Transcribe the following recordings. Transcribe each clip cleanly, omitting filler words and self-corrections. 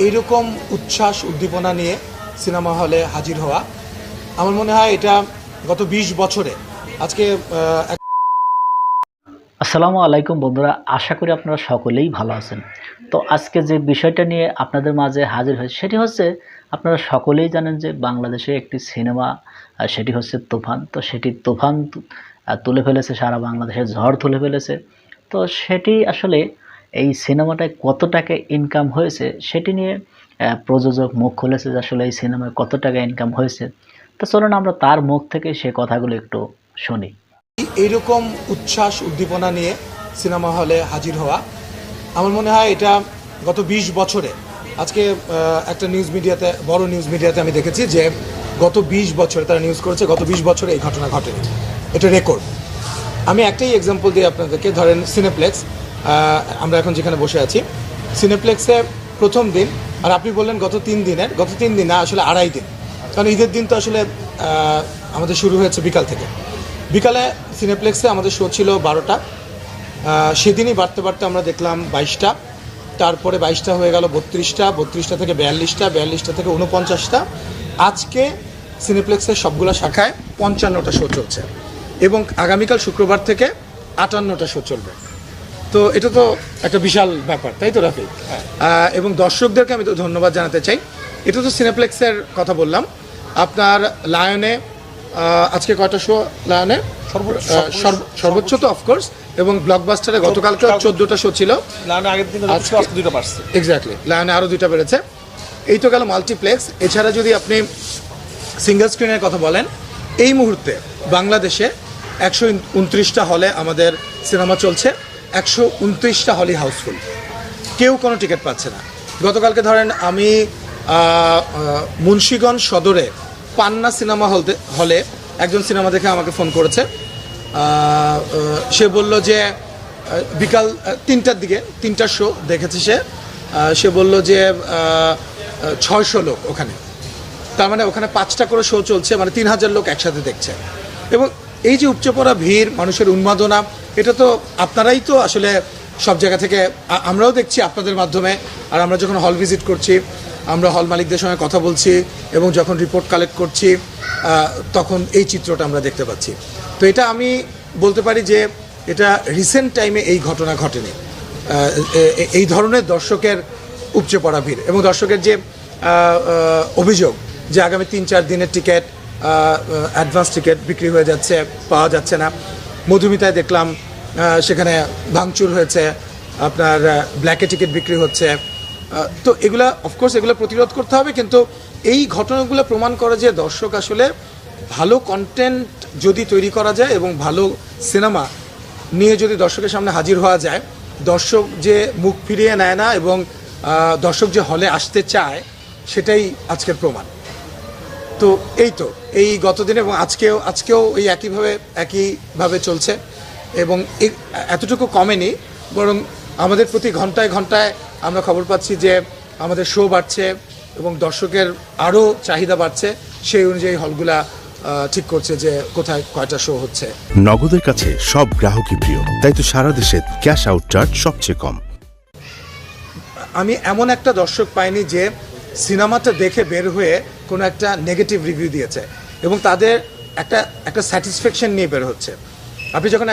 এইরকম উচ্ছ্বাস উদ্দীপনা নিয়ে সিনেমা হলে হাজির হওয়া আমার মনে হয় এটা গত ২০ বছরে আজকে আসসালামু আলাইকুম বন্ধুরা, আশা করি আপনারা সকলেই ভালো আছেন। তো আজকে যে বিষয়টা নিয়ে আপনাদের মাঝে হাজির হয়েছে সেটি হচ্ছে, আপনারা সকলেই জানেন যে বাংলাদেশে একটি সিনেমা, সেটি হচ্ছে তুফান। তো সেটি তুফান তুলে ফেলেছে, সারা বাংলাদেশে ঝড় তুলে ফেলেছে। তো সেটি আসলে এই সিনেমাটায় কত টাকা ইনকাম হয়েছে সেটি নিয়ে প্রযোজক মুখ খুলেছে যে আসলে এই সিনেমায় কত টাকা ইনকাম হয়েছে। তো চলুন আমরা তার মুখ থেকে সে কথাগুলো একটু শুনি। এইরকম উচ্ছ্বাস উদ্দীপনা নিয়ে সিনেমা হলে হাজির হওয়া আমার মনে হয় এটা গত ২০ বছরে আজকে একটা নিউজ মিডিয়াতে, বড় নিউজ মিডিয়াতে আমি দেখেছি যে গত ২০ বছরে তারা নিউজ করেছে, গত ২০ বছরে এই ঘটনা ঘটেনি। এটা রেকর্ড। আমি একটাই এক্সাম্পল দিই আপনাদেরকে। ধরেন সিনেপ্লেক্স, আমরা এখন যেখানে বসে আছি, সিনেপ্লেক্সে প্রথম দিন, আর আপনি বললেন গত ৩ দিন না, আসলে ২.৫ দিন, কারণ ঈদের দিন তো আসলে আমাদের শুরু হয়েছে বিকাল থেকে। বিকালে সিনেপ্লেক্সে আমাদের শো ছিল ১২টা, সেদিনই বাড়তে বাড়তে আমরা দেখলাম ২২টা, তারপরে ২২টা হয়ে গেল ৩২টা, ৩২টা থেকে ৪২টা, ৪২টা থেকে ৪৯টা। আজকে সিনেপ্লেক্সের সবগুলো শাখায় ৫৫টা শো চলছে এবং আগামীকাল শুক্রবার থেকে ৫৮টা শো চলবে। তো এটা তো একটা বিশাল ব্যাপার, তাই তো রাফি? এবং দর্শকদেরকে আমি তো ধন্যবাদ জানাতে চাই। এটা তো সিনেপ্লেক্সের কথা বললাম। আপনার লায়নে আজকে কয়টা শো? লায়নে সর্বোচ্চ তো অফকোর্স, এবং ব্লকবাস্টারে গতকালকে 14টা শো ছিল। এক্স্যাক্টলি, লায়নে আরও 2টা বেড়েছে। এই তো গেল মাল্টিপ্লেক্স। এছাড়া যদি আপনি সিঙ্গেল স্ক্রিনের কথা বলেন, এই মুহূর্তে বাংলাদেশে 129টা হলে আমাদের সিনেমা চলছে, 129টা হলই হাউসফুল, কেউ কোনো টিকিট পাচ্ছে না। গতকালকে ধরেন আমি মুন্সিগঞ্জ সদরে পান্না সিনেমা হলে একজন সিনেমা দেখে আমাকে ফোন করেছে। সে বলল যে বিকাল 3টার দিকে 3টার শো দেখেছে সে বলল যে 600 লোক ওখানে, তার মানে ওখানে 5টা করে শো চলছে, মানে 3000 লোক একসাথে দেখছে। এবং এই যে উপচে পড়া ভিড়, মানুষের উন্মাদনা, এটা তো আপনারাই তো আসলে সব জায়গা থেকে আমরাও দেখছি আপনাদের মাধ্যমে। আর আমরা যখন হল ভিজিট করছি, আমরা হল মালিকদের সঙ্গে কথা বলছি এবং যখন রিপোর্ট কালেক্ট করছি, তখন এই চিত্রটা আমরা দেখতে পাচ্ছি। তো এটা আমি বলতে পারি যে এটা রিসেন্ট টাইমে এই ঘটনা ঘটেনি। এই ধরনের দর্শকের উপচে পড়া ভিড় এবং দর্শকের যে অভিযোগ যে আগামী 3-4 দিনের টিকিট, অ্যাডভান্স টিকিট বিক্রি হয়ে যাচ্ছে, পাওয়া যাচ্ছে না। মধুমিতায় দেখলাম সেখানে ভাঙচুর হয়েছে, আপনার ব্ল্যাকে টিকিট বিক্রি হচ্ছে। তো এগুলা অফকোর্স এগুলো প্রতিরোধ করতে হবে, কিন্তু এই ঘটনাগুলো প্রমাণ করে যে দর্শক আসলে ভালো কন্টেন্ট যদি তৈরি করা যায় এবং ভালো সিনেমা নিয়ে যদি দর্শকের সামনে হাজির হওয়া যায়, দর্শক যে মুখ ফিরিয়ে নেয় না এবং দর্শক যে হলে আসতে চায়, সেটাই আজকের প্রমাণ। তো এই গতদিন এবং আজকেও এই একইভাবে চলছে এবং এতটুকু কমেনি, বরং আমাদের প্রতি ঘন্টায় ঘন্টায় আমরা খবর পাচ্ছি যে আমাদের শো বাড়ছে এবং দর্শকের আরও চাহিদা বাড়ছে। সেই অনুযায়ী হলগুলা ঠিক করছে যে কোথায় কয়টা শো হচ্ছে। নগদের কাছে সব গ্রাহকই প্রিয়, তাই তো সারা দেশে ক্যাশ আউট চার্জ সবচেয়ে কম। আমি এমন একটা দর্শক পাইনি যে সিনেমাটা দেখে বের হয়ে কোনো একটা নেগেটিভ রিভিউ দিয়েছে এবং তাদের একটা স্যাটিসফ্যাকশন নিয়ে বের হচ্ছে। আপনি যখন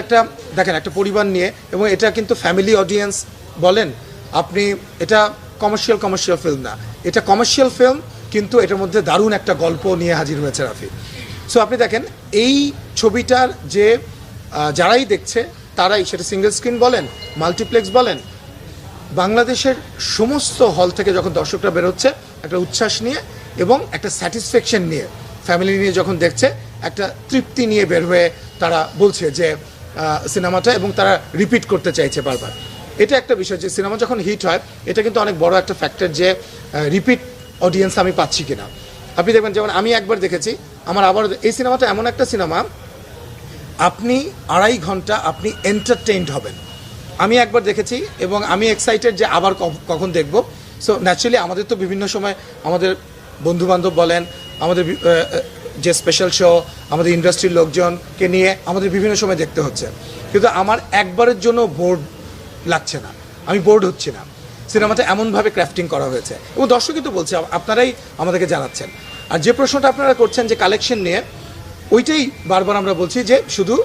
দেখেন একটা পরিবার নিয়ে, এবং এটা কিন্তু ফ্যামিলি অডিয়েন্স বলেন আপনি, এটা কমার্শিয়াল ফিল্ম না, এটা কমার্শিয়াল ফিল্ম, কিন্তু এটার মধ্যে দারুণ একটা গল্প নিয়ে হাজির হয়েছে রাফি। সো আপনি দেখেন এই ছবিটার যে যারাই দেখছে তারাই, সেটা সিঙ্গেল স্ক্রিন বলেন, মাল্টিপ্লেক্স বলেন, বাংলাদেশের সমস্ত হল থেকে যখন দর্শকরা বেরোচ্ছে একটা উচ্ছ্বাস নিয়ে এবং একটা স্যাটিসফ্যাকশন নিয়ে, ফ্যামিলি নিয়ে যখন দেখছে, একটা তৃপ্তি নিয়ে বের হয়ে তারা বলছে যে সিনেমাটা, এবং তারা রিপিট করতে চাইছে বারবার। এটা একটা বিষয় যে সিনেমা যখন হিট হয়, এটা কিন্তু অনেক বড় একটা ফ্যাক্টর যে রিপিট অডিয়েন্স আমি পাচ্ছি কিনা। আপনি দেখবেন, যেমন আমি একবার দেখেছি, আমার আবার এই সিনেমাটা এমন একটা সিনেমা, আপনি 2.5 ঘন্টা আপনি এন্টারটেইনড হবেন। আমি একবার দেখেছি এবং আমি এক্সাইটেড যে আবার কখন দেখব। সো ন্যাচারালি আমাদের তো বিভিন্ন সময় আমাদের বন্ধুবান্ধব বলেন, আমাদের যে স্পেশাল শো, আমাদের ইন্ডাস্ট্রির লোকজনকে নিয়ে আমাদের বিভিন্ন সময় দেখতে হচ্ছে, কিন্তু আমার একবারের জন্য বোর্ড লাগছে না, আমি বোর্ড হচ্ছি না। সিনেমাটা এমনভাবে ক্রাফটিং করা হয়েছে এবং দর্শকই তো বলছে, আপনারাই আমাদেরকে জানাচ্ছেন। আর যে প্রশ্নটা আপনারা করছেন যে কালেকশন নিয়ে, ওইটাই বারবার আমরা বলছি যে শুধু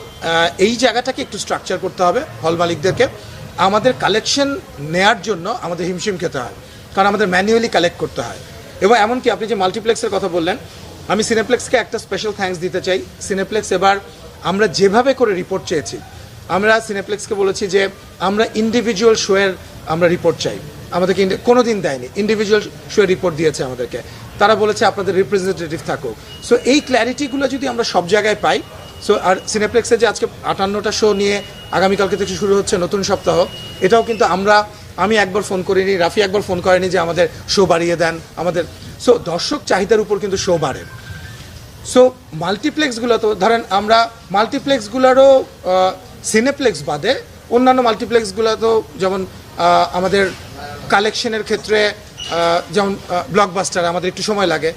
এই জায়গাটাকে একটু স্ট্রাকচার করতে হবে হল মালিকদেরকে। আমাদের কালেকশন নেয়ার জন্য আমাদের হিমশিম খেতে হয়, কারণ আমাদের ম্যানুয়ালি কালেক্ট করতে হয়। এবং এমনকি আপনি যে মাল্টিপ্লেক্সের কথা বললেন, আমি সিনেপ্লেক্সকে একটা স্পেশাল থ্যাঙ্কস দিতে চাই। সিনেপ্লেক্স এবার আমরা যেভাবে করে রিপোর্ট চেয়েছি, আমরা সিনেপ্লেক্সকে বলেছি যে আমরা ইন্ডিভিজুয়াল শোয়ের আমরা রিপোর্ট চাই, আমাদেরকে কোনো দিন দেয়নি, ইন্ডিভিজুয়াল শোয়ের রিপোর্ট দিয়েছে আমাদেরকে। তারা বলেছে আপনাদের রিপ্রেজেন্টেটিভ থাকুক। সো এই ক্ল্যারিটিগুলো যদি আমরা সব জায়গায় পাই, সো আর সিনেপ্লেক্সে যে আজকে 58টা শো নিয়ে আগামীকালকে থেকে শুরু হচ্ছে নতুন সপ্তাহ, এটাও কিন্তু আমি একবার ফোন করিনি, রাফি একবার ফোন করেনি যে আমাদের শো বাড়িয়ে দেন আমাদের। সো দর্শক চাহিদার উপর কিন্তু শো বাড়ে। সো মাল্টিপ্লেক্সগুলো তো ধরেন, আমরা মাল্টিপ্লেক্সগুলোরও সিনেপ্লেক্স বাদে অন্যান্য মাল্টিপ্লেক্সগুলো তো যেমন আমাদের কালেকশনের ক্ষেত্রে যেমন ব্লকবাস্টার আমাদের একটু সময় লাগে,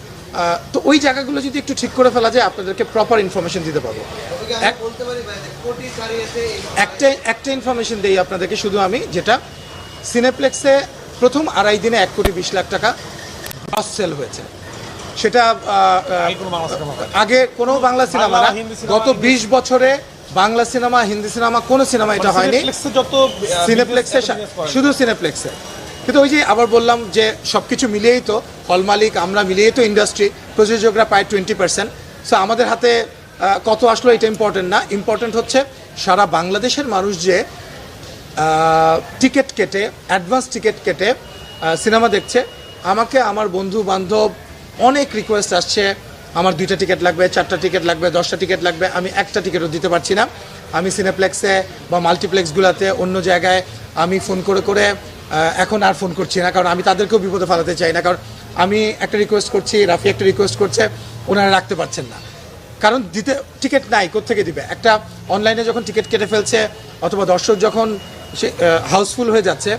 তো ওই জায়গাগুলো যদি একটু ঠিক করে ফেলা যায় আপনাদেরকে প্রপার ইনফরমেশন দিতে পারবো। একটা ইনফরমেশন দিই আপনাদেরকে শুধু আমি, যেটা সিনেপ্লেক্সে প্রথম 2.5 দিনে 1,20,00,000 টাকা গ্রস সেল হয়েছে। সেটা আগে কোনো বাংলা সিনেমা না, গত 20 বছরে বাংলা সিনেমা, হিন্দি সিনেমা, কোনো সিনেমা এটা হয়নি। সিনেপ্লেক্সে, শুধু সিনেপ্লেক্সে। কিন্তু ওই যে আবার বললাম যে সব কিছু মিলিয়েই তো হল মালিক, আমরা মিলিয়েই তো ইন্ডাস্ট্রি, প্রযোজকরা পায় 20%। সো আমাদের হাতে কত আসলো এটা ইম্পর্টেন্ট না, ইম্পর্টেন্ট হচ্ছে সারা বাংলাদেশের মানুষ যে টিকিট কেটে, অ্যাডভান্স টিকিট কেটে সিনেমা দেখছে। আমাকে আমার বন্ধু বান্ধব অনেক রিকোয়েস্ট আসছে, আমার 2টা টিকিট লাগবে, 4টা টিকিট লাগবে, 10টা টিকিট লাগবে। আমি একটা টিকিটও দিতে পারছি না। আমি সিনেপ্লেক্সে বা মাল্টিপ্লেক্সগুলোতে অন্য জায়গায় আমি ফোন করে এখন আর ফোন করছি না, কারণ আমি তাদেরকেও বিপদে ফেলাতে চাই না। কারণ আমি একটা রিকোয়েস্ট করছি, রাফি একটা রিকোয়েস্ট করছে, ওনারা রাখতে পারছেন না, কারণ দিতে টিকিট নাই, কোত্থেকে দিবে। একটা অনলাইনে যখন টিকিট কেটে ফেলছে অথবা দর্শক যখন সে হাউসফুল হয়ে যাচ্ছে,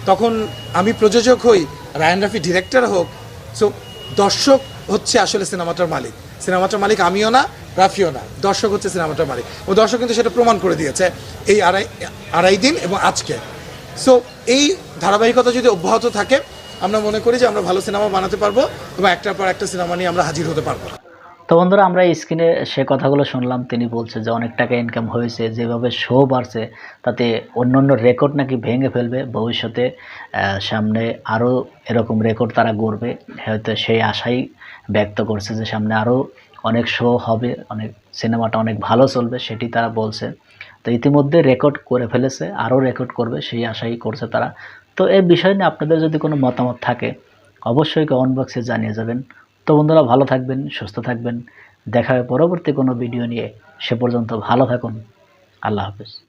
তখন আমি প্রযোজক হই, রায়ান রাফি ডিরেক্টর হোক, সো দর্শক হচ্ছে আসলে সিনেমাটার মালিক। সিনেমাটার মালিক আমিও না, রাফিও না, দর্শক হচ্ছে সিনেমাটার মালিক। ও দর্শক কিন্তু সেটা প্রমাণ করে দিয়েছে এই আড়াই দিন এবং আজকে। সো এই ধারাবাহিকতা যদি অব্যাহত থাকে, আমরা মনে করি যে আমরা ভালো সিনেমা বানাতে পারবো এবং একটার পর একটা সিনেমা নিয়ে আমরা হাজির হতে পারবো। তো বন্ধুরা, আমরা স্ক্রিনে সে কথাগুলো শুনলাম। তিনি বলছে যে অনেক টাকা ইনকাম হয়েছে, যেভাবে শো বাড়ছে তাতে অন্য রেকর্ড নাকি ভেঙে ফেলবে ভবিষ্যতে। সামনে আরও এরকম রেকর্ড তারা গড়বে, হয়তো সেই আশাই ব্যক্ত করছে যে সামনে আরও অনেক শো হবে, অনেক সিনেমাটা অনেক ভালো চলবে, সেটি তারা বলছে। তো ইতিমধ্যে রেকর্ড করে ফেলেছে, আরও রেকর্ড করবে সেই আশাই করছে তারা। তো এই বিষয় নিয়ে আপনাদের যদি কোনো মতামত থাকে অবশ্যই কমেন্ট বক্সে জানিয়ে যাবেন। তো বন্ধুরা, ভালো থাকবেন, সুস্থ থাকবেন, দেখা হবে পরবর্তী কোনো ভিডিও নিয়ে। সে পর্যন্ত ভালো থাকুন, আল্লাহ হাফেজ।